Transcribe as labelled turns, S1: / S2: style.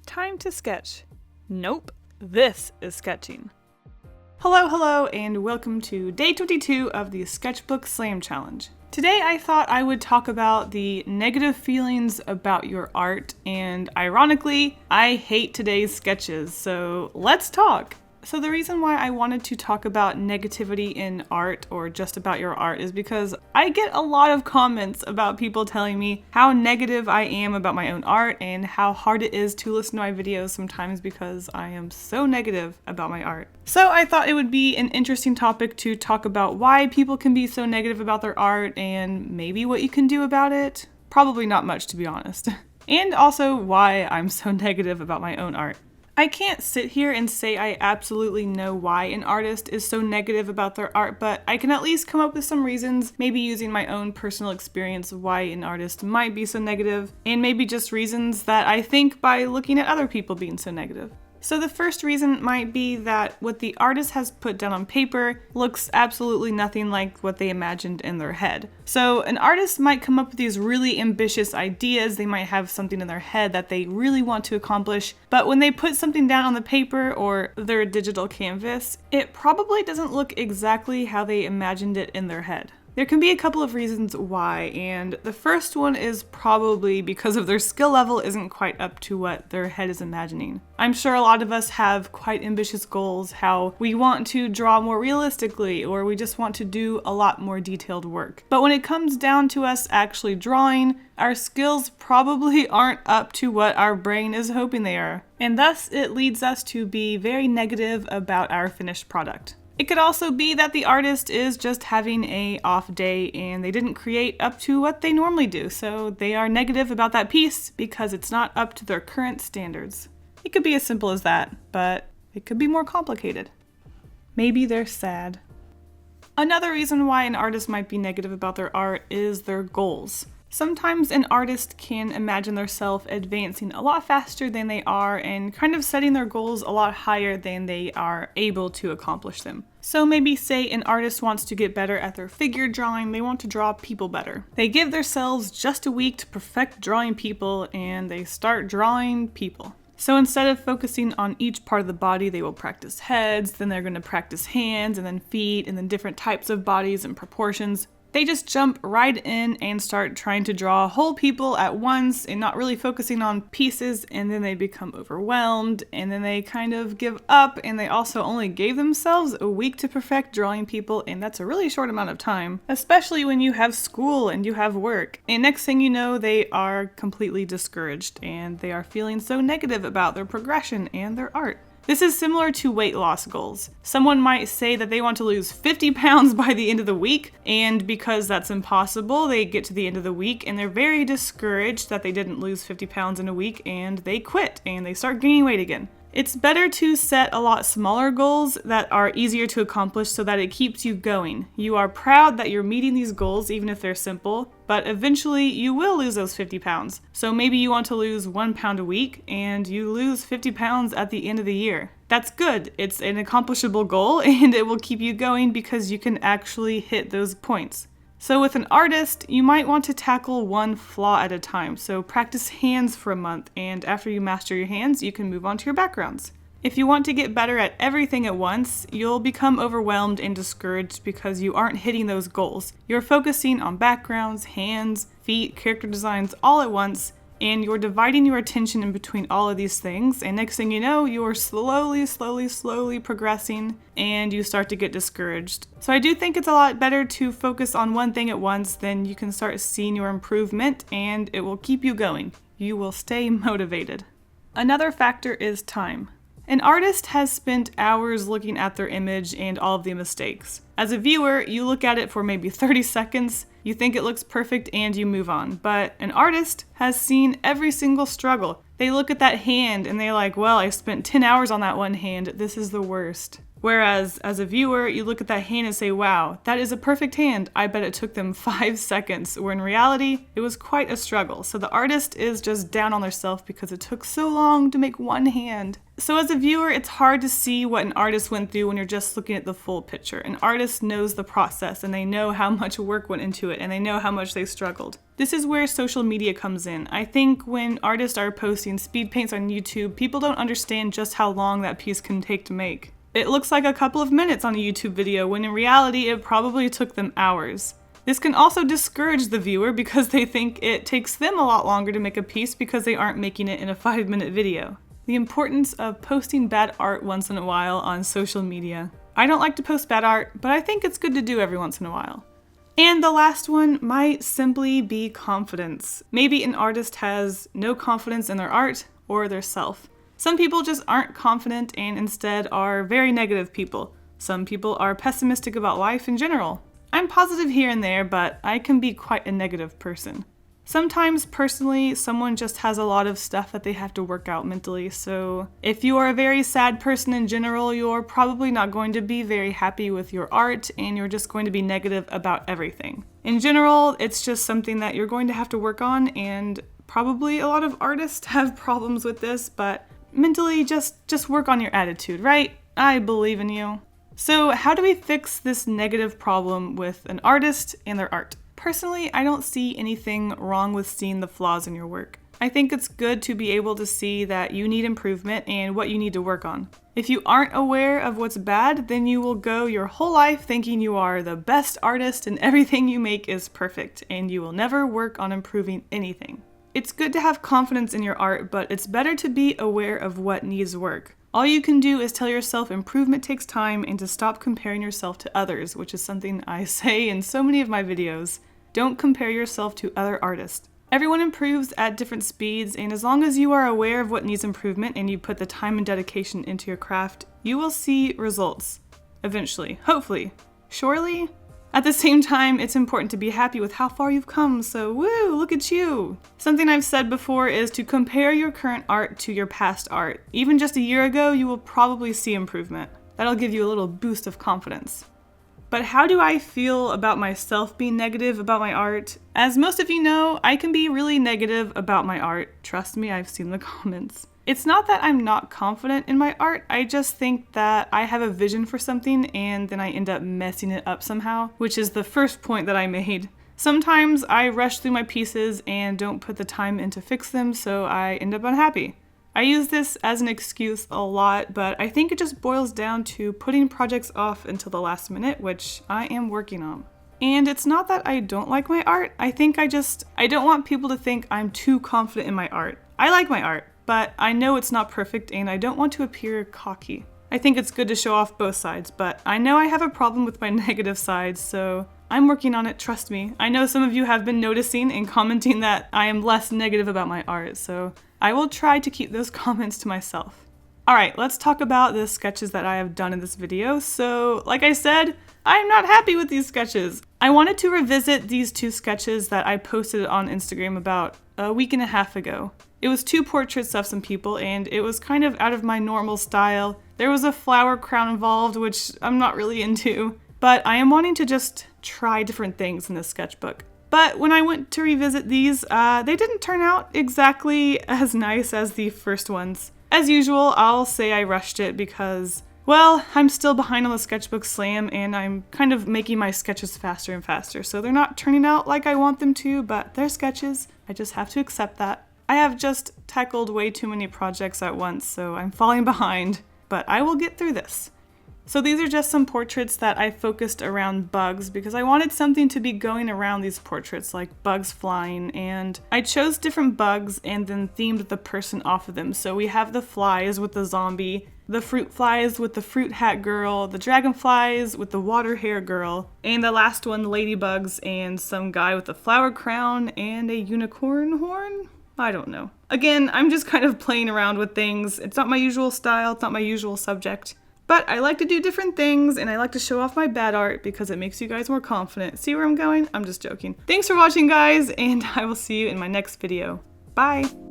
S1: Time to sketch. Nope, this is sketching. Hello, and welcome to day 22 of the Sketchbook Slam Challenge. Today I thought I would talk about the negative feelings about your art, and ironically, I hate today's sketches, so let's talk. So the reason why I wanted to talk about negativity in art, or just about your art, is because I get a lot of comments about people telling me how negative I am about my own art and how hard it is to listen to my videos sometimes because I am so negative about my art. So I thought it would be an interesting topic to talk about why people can be so negative about their art and maybe what you can do about it. Probably not much, to be honest. And also why I'm so negative about my own art. I can't sit here and say I absolutely know why an artist is so negative about their art, but I can at least come up with some reasons, maybe using my own personal experience of why an artist might be so negative, and maybe just reasons that I think by looking at other people being so negative. So the first reason might be that what the artist has put down on paper looks absolutely nothing like what they imagined in their head. So an artist might come up with these really ambitious ideas, they might have something in their head that they really want to accomplish, but when they put something down on the paper or their digital canvas, it probably doesn't look exactly how they imagined it in their head. There can be a couple of reasons why, and the first one is probably because of their skill level isn't quite up to what their head is imagining. I'm sure a lot of us have quite ambitious goals, how we want to draw more realistically, or we just want to do a lot more detailed work. But when it comes down to us actually drawing, our skills probably aren't up to what our brain is hoping they are. And thus, it leads us to be very negative about our finished product. It could also be that the artist is just having an off day and they didn't create up to what they normally do, so they are negative about that piece because it's not up to their current standards. It could be as simple as that, but it could be more complicated. Maybe they're sad. Another reason why an artist might be negative about their art is their goals. Sometimes an artist can imagine themselves advancing a lot faster than they are and kind of setting their goals a lot higher than they are able to accomplish them. So maybe say an artist wants to get better at their figure drawing, they want to draw people better. They give themselves just a week to perfect drawing people and they start drawing people. So instead of focusing on each part of the body, they will practice heads, then they're going to practice hands and then feet and then different types of bodies and proportions. They just jump right in and start trying to draw whole people at once and not really focusing on pieces, and then they become overwhelmed and then they kind of give up, and they also only gave themselves a week to perfect drawing people, and that's a really short amount of time, especially when you have school and you have work. And next thing you know, they are completely discouraged and they are feeling so negative about their progression and their art. This is similar to weight loss goals. Someone might say that they want to lose 50 pounds by the end of the week, and because that's impossible, they get to the end of the week and they're very discouraged that they didn't lose 50 pounds in a week, and they quit and they start gaining weight again. It's better to set a lot smaller goals that are easier to accomplish so that it keeps you going. You are proud that you're meeting these goals even if they're simple, but eventually you will lose those 50 pounds. So maybe you want to lose 1 pound a week and you lose 50 pounds at the end of the year. That's good. It's an accomplishable goal and it will keep you going because you can actually hit those points. So with an artist, you might want to tackle one flaw at a time. So practice hands for a month, and after you master your hands, you can move on to your backgrounds. If you want to get better at everything at once, you'll become overwhelmed and discouraged because you aren't hitting those goals. You're focusing on backgrounds, hands, feet, character designs all at once, and you're dividing your attention in between all of these things, and next thing you know, you're slowly progressing, and you start to get discouraged. So I do think it's a lot better to focus on one thing at once, then you can start seeing your improvement, and it will keep you going. You will stay motivated. Another factor is time. An artist has spent hours looking at their image and all of the mistakes. As a viewer, you look at it for maybe 30 seconds, you think it looks perfect, and you move on. But an artist has seen every single struggle. They look at that hand and they're like, well, I spent 10 hours on that one hand. This is the worst. Whereas as a viewer, you look at that hand and say, wow, that is a perfect hand. I bet it took them 5 seconds, where in reality, it was quite a struggle. So the artist is just down on themselves because it took so long to make one hand. So as a viewer, it's hard to see what an artist went through when you're just looking at the full picture. An artist knows the process and they know how much work went into it and they know how much they struggled. This is where social media comes in. I think when artists are posting speed paints on YouTube, people don't understand just how long that piece can take to make. It looks like a couple of minutes on a YouTube video when in reality it probably took them hours. This can also discourage the viewer because they think it takes them a lot longer to make a piece because they aren't making it in a 5-minute video. The importance of posting bad art once in a while on social media. I don't like to post bad art, but I think it's good to do every once in a while. And the last one might simply be confidence. Maybe an artist has no confidence in their art or their self. Some people just aren't confident and instead are very negative people. Some people are pessimistic about life in general. I'm positive here and there, but I can be quite a negative person. Sometimes, personally, someone just has a lot of stuff that they have to work out mentally, so if you are a very sad person in general, you're probably not going to be very happy with your art, and you're just going to be negative about everything. In general, it's just something that you're going to have to work on, and probably a lot of artists have problems with this, but mentally, just work on your attitude, right? I believe in you. So how do we fix this negative problem with an artist and their art? Personally, I don't see anything wrong with seeing the flaws in your work. I think it's good to be able to see that you need improvement and what you need to work on. If you aren't aware of what's bad, then you will go your whole life thinking you are the best artist and everything you make is perfect, and you will never work on improving anything. It's good to have confidence in your art, but it's better to be aware of what needs work. All you can do is tell yourself improvement takes time and to stop comparing yourself to others, which is something I say in so many of my videos. Don't compare yourself to other artists. Everyone improves at different speeds, and as long as you are aware of what needs improvement and you put the time and dedication into your craft, you will see results. Eventually. Hopefully. Surely? At the same time, it's important to be happy with how far you've come, so woo, look at you! Something I've said before is to compare your current art to your past art. Even just a year ago, you will probably see improvement. That'll give you a little boost of confidence. But how do I feel about myself being negative about my art? As most of you know, I can be really negative about my art. Trust me, I've seen the comments. It's not that I'm not confident in my art, I just think that I have a vision for something and then I end up messing it up somehow, which is the first point that I made. Sometimes I rush through my pieces and don't put the time in to fix them, so I end up unhappy. I use this as an excuse a lot, but I think it just boils down to putting projects off until the last minute, which I am working on. And it's not that I don't like my art, I think I don't want people to think I'm too confident in my art. I like my art, but I know it's not perfect and I don't want to appear cocky. I think it's good to show off both sides, but I know I have a problem with my negative side, so I'm working on it, trust me. I know some of you have been noticing and commenting that I am less negative about my art, so I will try to keep those comments to myself. Alright, let's talk about the sketches that I have done in this video. So, like I said, I'm not happy with these sketches. I wanted to revisit these 2 sketches that I posted on Instagram about a week and a half ago. It was 2 portraits of some people, and it was kind of out of my normal style. There was a flower crown involved, which I'm not really into, but I am wanting to just try different things in this sketchbook. But when I went to revisit these, they didn't turn out exactly as nice as the first ones. As usual, I'll say I rushed it because, well, I'm still behind on the sketchbook slam and I'm kind of making my sketches faster and faster, so they're not turning out like I want them to, but they're sketches. I just have to accept that. I have just tackled way too many projects at once, so I'm falling behind, but I will get through this. So these are just some portraits that I focused around bugs because I wanted something to be going around these portraits, like bugs flying, and I chose different bugs and then themed the person off of them. So we have the flies with the zombie, the fruit flies with the fruit hat girl, the dragonflies with the water hair girl, and the last one, the ladybugs, and some guy with a flower crown and a unicorn horn? I don't know. Again, I'm just kind of playing around with things. It's not my usual style, it's not my usual subject. But I like to do different things, and I like to show off my bad art because it makes you guys more confident. See where I'm going? I'm just joking. Thanks for watching, guys, and I will see you in my next video. Bye!